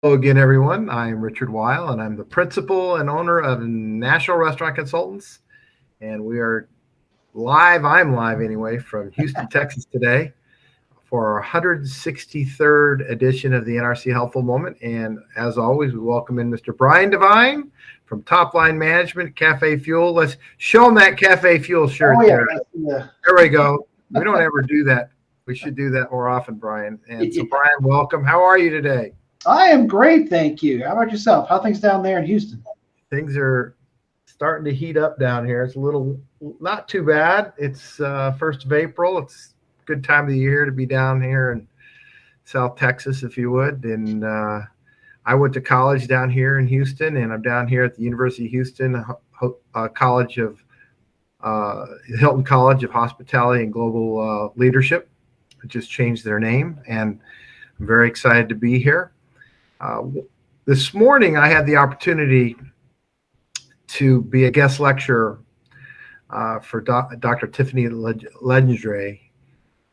Hello again, everyone. I'm Richard Weil, and I'm the principal and owner of National Restaurant Consultants. And we are live, I'm live anyway, from Houston, Texas today for our 163rd edition of the NRC Helpfull Moment. And as always, we welcome in Mr. Brian Devine from Top Line Management, CafeFuel. Let's show them that CafeFuel shirt there. There we go. We don't ever do that. We should do that more often, Brian. And so, Brian, welcome. How are you today? I am great, thank you. How about yourself? How are things down there in Houston? Things are starting to heat up down here. It's a little, not too bad. It's 1st of April. It's a good time of the year to be down here in South Texas, if you would. And I went to college down here in Houston, and I'm down here at the University of Houston College of Hilton College of Hospitality and Global Leadership. It just changed their name, and I'm very excited to be here. This morning, I had the opportunity to be a guest lecturer for Dr. Tiffany Legendre,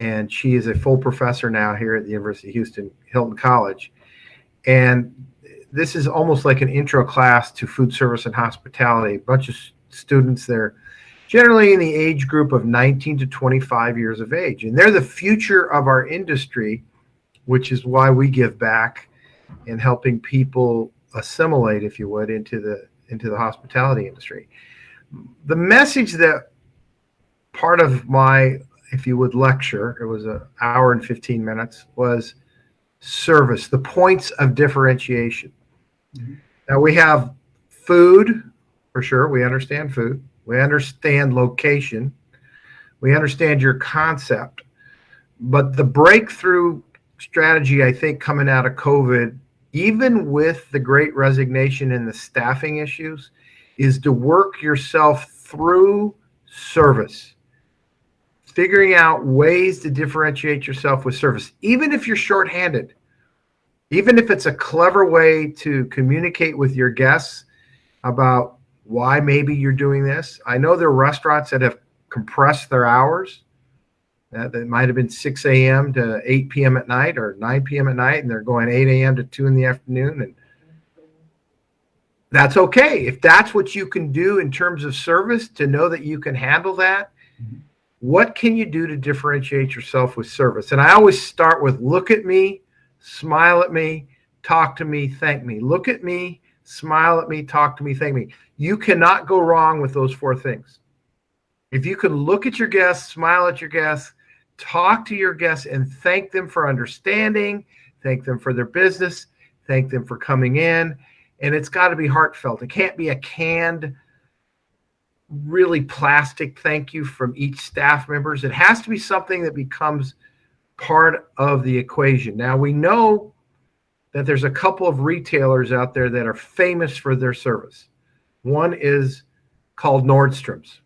and she is a full professor now here at the University of Houston Hilton College. And this is almost like an intro class to food service and hospitality. A bunch of students there, generally in the age group of 19 to 25 years of age. And they're the future of our industry, which is why we give back in helping people assimilate, if you would, into the hospitality industry. The message that part of my, if you would, lecture, it was an hour and 15 minutes, was service, the points of differentiation. Mm-hmm. Now we have food, for sure. We understand food. We understand location. We understand your concept. But the breakthrough strategy, I think, coming out of COVID, even with the great resignation and the staffing issues, is to work yourself through service, figuring out ways to differentiate yourself with service, even if you're shorthanded, even if it's a clever way to communicate with your guests about why maybe you're doing this. I know there are restaurants that have compressed their hours. That might have been 6 a.m. to 8 p.m. at night or 9 p.m. at night, and they're going 8 a.m. to 2 in the afternoon. And that's okay. If that's what you can do in terms of service, to know that you can handle that, what can you do to differentiate yourself with service? And I always start with look at me, smile at me, talk to me, thank me. Look at me, smile at me, talk to me, thank me. You cannot go wrong with those four things. If you can look at your guests, smile at your guests, talk to your guests, and thank them for understanding, thank them for their business, thank them for coming in, and it's got to be heartfelt. It can't be a canned, really plastic thank you from each staff members. It has to be something that becomes part of the equation. Now, we know that there's a couple of retailers out there that are famous for their service. One is called Nordstrom's.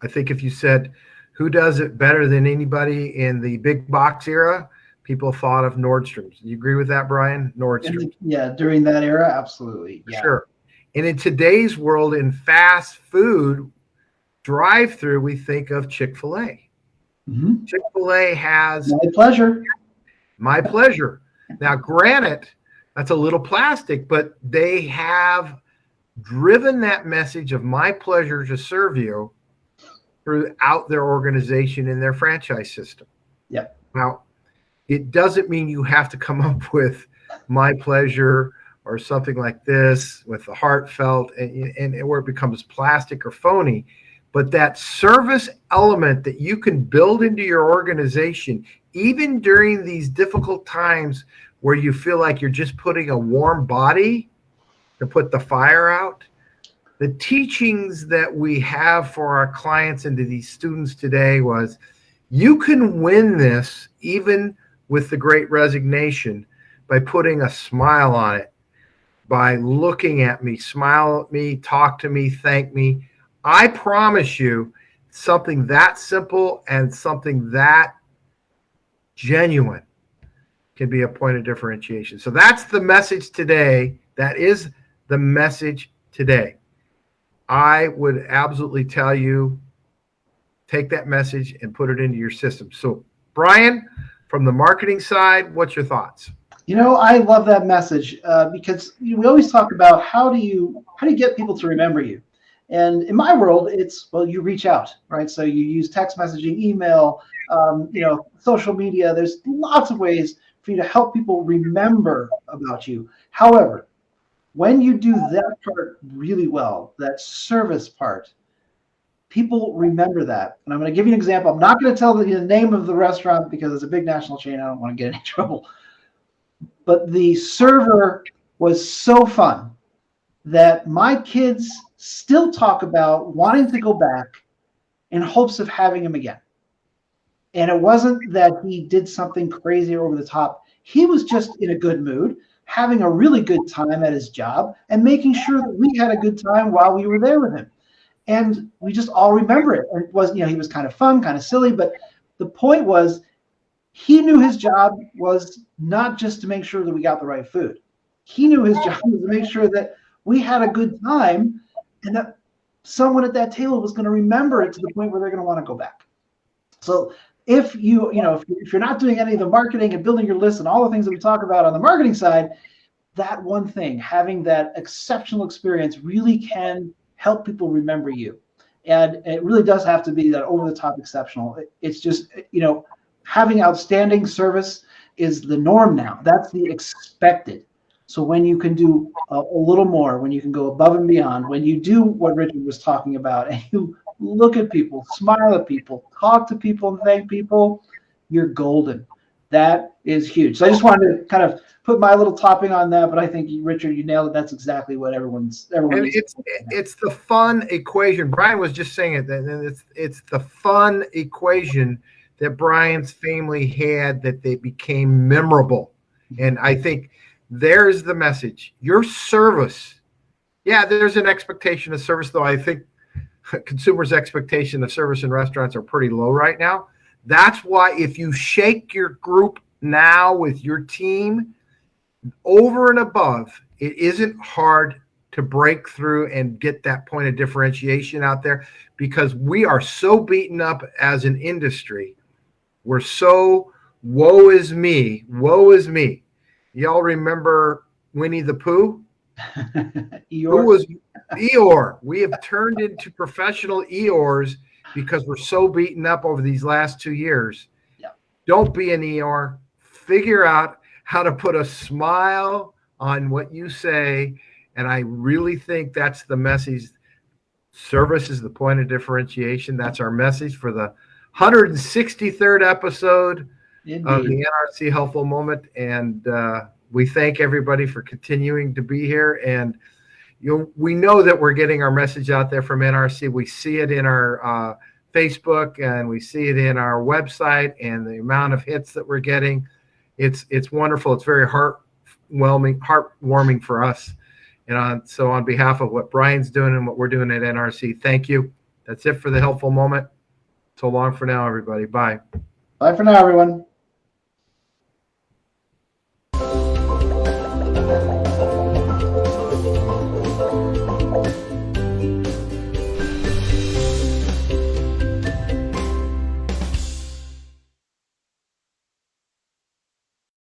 I think if you said, who does it better than anybody in the big box era, people thought of Nordstrom's. You agree with that, Brian? Nordstrom's. Yeah, during that era, absolutely. Yeah. Sure. And in today's world, in fast food drive-through, we think of Chick-fil-A. Mm-hmm. Chick-fil-A has... My pleasure. My pleasure. Now, granted, that's a little plastic, but they have driven that message of my pleasure to serve you throughout their organization and their franchise system. Yeah. Now, it doesn't mean you have to come up with my pleasure or something like this with the heartfelt and where it becomes plastic or phony. But that service element that you can build into your organization, even during these difficult times where you feel like you're just putting a warm body to put the fire out. The teachings that we have for our clients and to these students today was you can win this even with the great resignation by putting a smile on it, by looking at me, smile at me, talk to me, thank me. I promise you something that simple and something that genuine can be a point of differentiation. So that's the message today. That is the message today. I would absolutely tell you, take that message and put it into your system. So, Brian, from the marketing side, what's your thoughts? I love that message because we always talk about how do you get people to remember you, and in my world, it's you reach out, right? So you use text messaging, email, social media. There's lots of ways for you to help people remember about you. However, when you do that part really well, that service part, people remember that. And I'm going to give you an example. I'm not going to tell the name of the restaurant because it's a big national chain. I don't want to get in any trouble. But the server was so fun that my kids still talk about wanting to go back in hopes of having him again. And it wasn't that he did something crazy or over the top. He was just in a good mood, having a really good time at his job and making sure that we had a good time while we were there with him. And we just all remember it. And it was, he was kind of fun, kind of silly, but the point was he knew his job was not just to make sure that we got the right food. He knew his job was to make sure that we had a good time and that someone at that table was going to remember it to the point where they're going to want to go back. So if if you're not doing any of the marketing and building your list and all the things that we talk about on the marketing side, that one thing, having that exceptional experience really can help people remember you. And it really does have to be that over the top exceptional. It's just, having outstanding service is the norm now. That's the expected. So when you can do a little more, when you can go above and beyond, when you do what Richard was talking about, and you look at people, smile at people, talk to people, and thank people, you're golden. That is huge. So I just wanted to kind of put my little topping on that, but I think Richard, you nailed it. That's exactly what everyone. And it's the fun equation. Brian was just saying it, and it's the fun equation that Brian's family had that they became memorable. And I think there's the message. Your service, there's an expectation of service, though I think consumers' expectation of service in restaurants are pretty low right now. That's why if you shake your group now with your team over and above, it isn't hard to break through and get that point of differentiation out there, because we are so beaten up as an industry. We're so woe is me. Y'all remember Winnie the Pooh? Who was Eeyore? We have turned into professional Eeyores because we're so beaten up over these last 2 years. Yeah. Don't be an Eeyore. Figure out how to put a smile on what you say. And I really think that's the message. Service is the point of differentiation. That's our message for the 163rd episode of the NRC Helpful Moment. And we thank everybody for continuing to be here. And we know that we're getting our message out there from NRC. We see it in our Facebook, and we see it in our website, and the amount of hits that we're getting. It's wonderful. It's very heartwarming for us. And so on behalf of what Brian's doing and what we're doing at NRC, thank you. That's it for the Helpful Moment. So long for now, everybody. Bye. Bye for now, everyone.